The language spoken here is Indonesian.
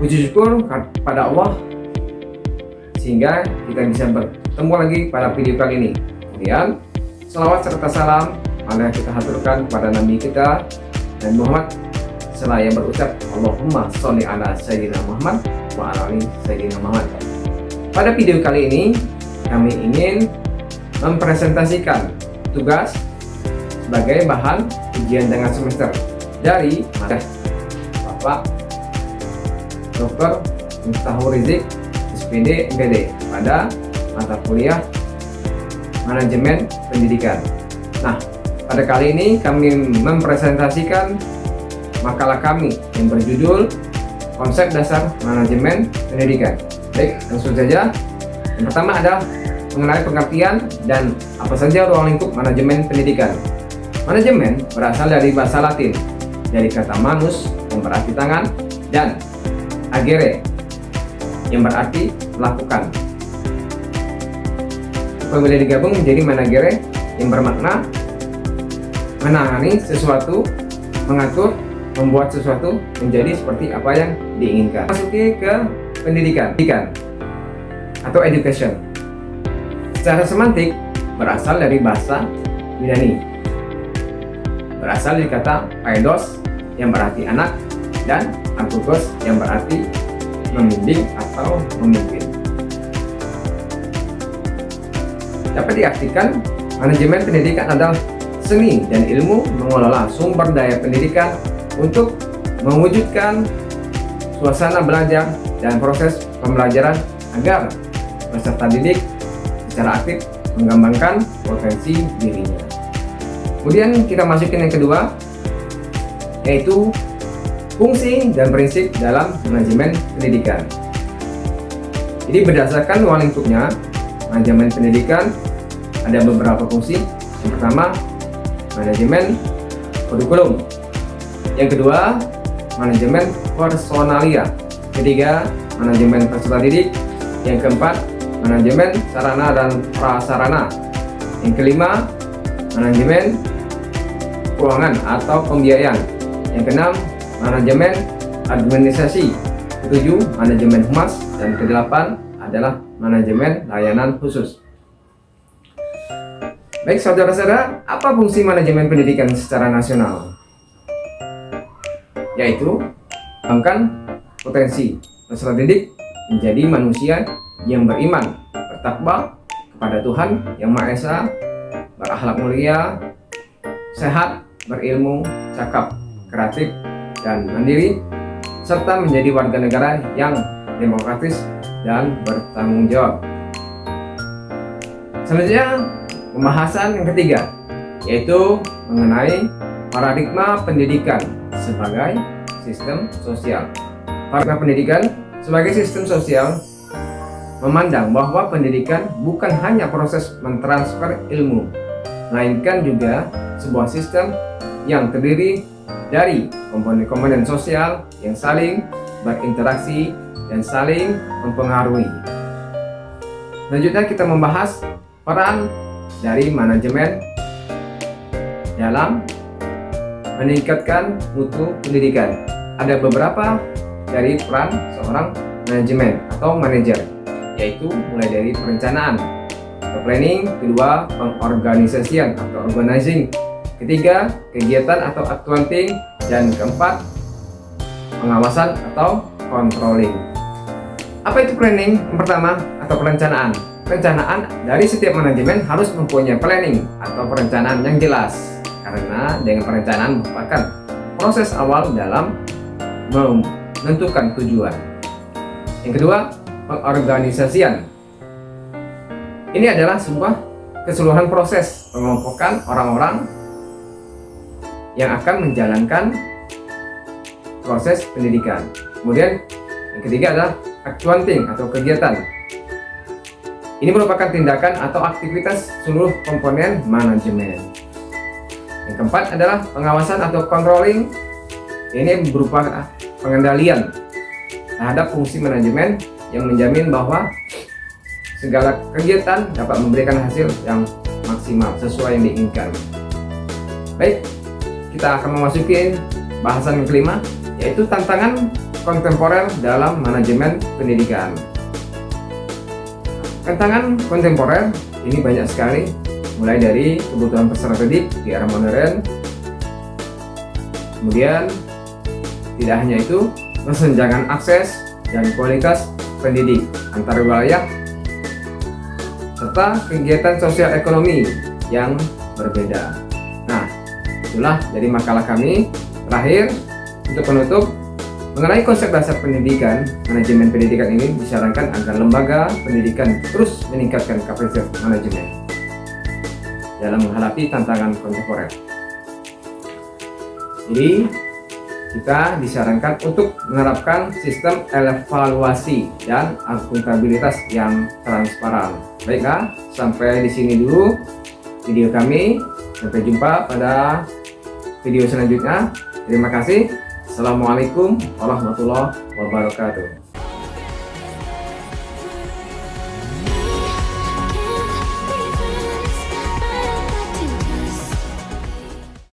Puji syukur pada Allah sehingga kita bisa bertemu lagi pada video kali ini. Kemudian selawat serta salam marilah kita haturkan kepada Nabi kita dan Muhammad, seraya berucap Allahumma sholli ala Sayyidina Muhammad wa ala ali Sayyidina Muhammad. Pada video kali ini kami ingin mempresentasikan tugas sebagai bahan ujian tengah semester dari Bapak Dr. Miftahul Rizik SPD MPD pada mata kuliah Manajemen Pendidikan. Nah, pada kali ini kami mempresentasikan makalah kami yang berjudul Konsep Dasar Manajemen Pendidikan. Baik, langsung saja. Yang pertama adalah mengenai pengertian dan apa saja ruang lingkup manajemen pendidikan. Manajemen berasal dari bahasa Latin, dari kata manus yang berarti tangan dan agere yang berarti melakukan. Apabila digabung menjadi managere yang bermakna menangani sesuatu, mengatur, membuat sesuatu menjadi seperti apa yang diinginkan. Masuki ke pendidikan atau education. Secara semantik berasal dari bahasa Yunani. Berasal dari kata paidos yang berarti anak dan agogos yang berarti membimbing atau memimpin. Dapat diartikan manajemen pendidikan adalah seni dan ilmu mengelola sumber daya pendidikan untuk mewujudkan suasana belajar dan proses pembelajaran agar peserta didik secara aktif mengembangkan potensi dirinya. Kemudian kita masukin yang kedua, yaitu fungsi dan prinsip dalam manajemen pendidikan. Jadi berdasarkan ruang lingkupnya, manajemen pendidikan ada beberapa fungsi. Yang pertama, manajemen kurikulum. Yang kedua, manajemen personalia. Ketiga, manajemen peserta didik. Yang keempat, manajemen sarana dan prasarana. Yang kelima, manajemen keuangan atau pembiayaan. Yang keenam, manajemen administrasi. Ketujuh, manajemen humas. Dan kedelapan adalah manajemen layanan khusus. Baik saudara-saudara, apa fungsi manajemen pendidikan secara nasional? Yaitu mengembangkan potensi peserta didik menjadi manusia yang beriman, bertakwa kepada Tuhan Yang Maha Esa, berakhlak mulia, sehat, berilmu, cakap, kreatif, dan mandiri, serta menjadi warga negara yang demokratis dan bertanggung jawab. Selanjutnya, pembahasan yang ketiga, yaitu mengenai paradigma pendidikan sebagai sistem sosial. Paradigma pendidikan sebagai sistem sosial memandang bahwa pendidikan bukan hanya proses mentransfer ilmu, melainkan juga sebuah sistem yang terdiri dari komponen-komponen sosial yang saling berinteraksi dan saling mempengaruhi. Selanjutnya kita membahas peran dari manajemen dalam meningkatkan mutu pendidikan. Ada beberapa dari peran seorang manajemen atau manajer, yaitu mulai dari perencanaan atau planning, kedua pengorganisasian atau organizing, ketiga kegiatan atau accounting, dan keempat pengawasan atau controlling. Apa itu planning? Yang pertama, atau perencanaan. Perencanaan dari setiap manajemen harus mempunyai planning atau perencanaan yang jelas, karena dengan perencanaan merupakan proses awal dalam menentukan tujuan. Yang kedua, pengorganisasian. Ini adalah sebuah keseluruhan proses pengelompokan orang-orang yang akan menjalankan proses pendidikan. Kemudian yang ketiga adalah accounting atau kegiatan. Ini merupakan tindakan atau aktivitas seluruh komponen manajemen. Yang keempat adalah pengawasan atau controlling. Ini berupa pengendalian terhadap fungsi manajemen yang menjamin bahwa segala kegiatan dapat memberikan hasil yang maksimal sesuai yang diinginkan. Baik, kita akan memasuki bahasan yang kelima, yaitu tantangan kontemporer dalam manajemen pendidikan. Tantangan kontemporer ini banyak sekali, mulai dari kebutuhan peserta didik di era modern. Kemudian tidak hanya itu, kesenjangan akses dan kualitas pendidik antar wilayah, serta kegiatan sosial ekonomi yang berbeda. Nah, itulah dari makalah kami. Terakhir, untuk penutup, mengenai konsep dasar pendidikan, manajemen pendidikan ini disarankan agar lembaga pendidikan terus meningkatkan kapasitas manajemen dalam menghadapi tantangan kontemporer. Jadi, kita disarankan untuk menerapkan sistem evaluasi dan akuntabilitas yang transparan. Baiklah, sampai di sini dulu video kami. Sampai jumpa pada video selanjutnya. Terima kasih. Assalamualaikum warahmatullahi wabarakatuh.